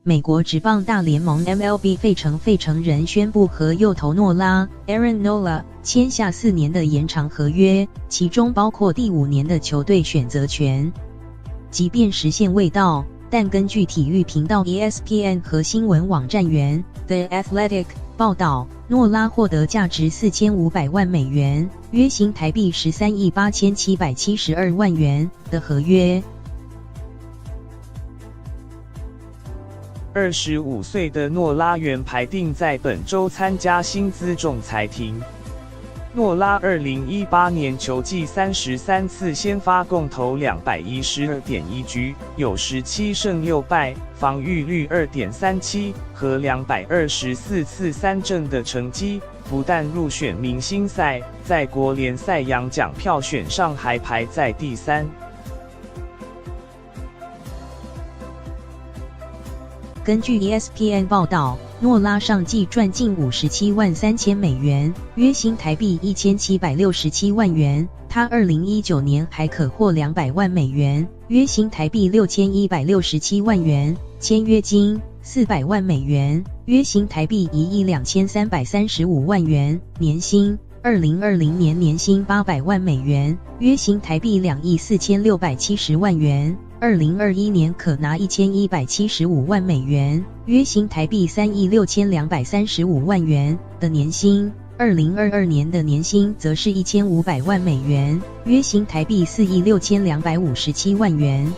美国职棒大联盟 MLB 费城人宣布和右投诺拉 Aaron Nola 签下4年的延长合约，其中包括第5年的球队选择权。即便时限未到，但根据体育频道 ESPN 和新闻网站员 The Athletic 报道，诺拉获得价值4500万美元，约新台币13亿8772万元的合约。25岁的诺拉原排定在本周参加薪资仲裁庭。诺拉2018年球季33次先发，共投212.1局，有17胜6败，防御率2.37和224次3振的成绩，不但入选明星赛，在国联赛扬奖票选上还排在第3。根据 ESPN 报道，诺拉上季赚进57万3000美元，约新台币1767万元。他2019年还可获200万美元，约新台币6167万元，签约金400万美元，约新台币1亿2335万元，年薪2020年年薪800万美元，约新台币2亿4670万元。2021年可拿1175万美元，约新台币3亿6235万元的年薪。2022年的年薪则是1500万美元，约新台币4亿6257万元。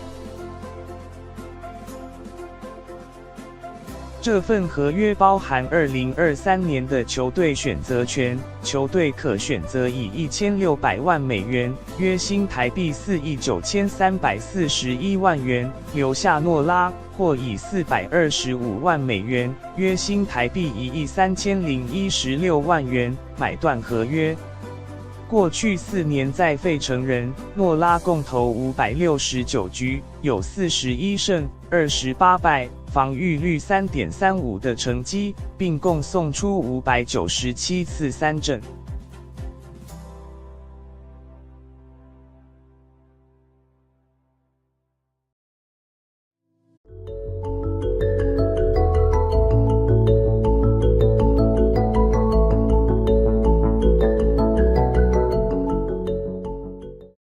这份合约包含2023年的球队选择权，球队可选择以1600万美元，约新台币4亿9341万元留下诺拉，或以425万美元，约新台币1亿3016万元买断合约。过去4年在费城人，诺拉共投569局，有41胜28败，防御率3.35的成绩，并共送出597次3振。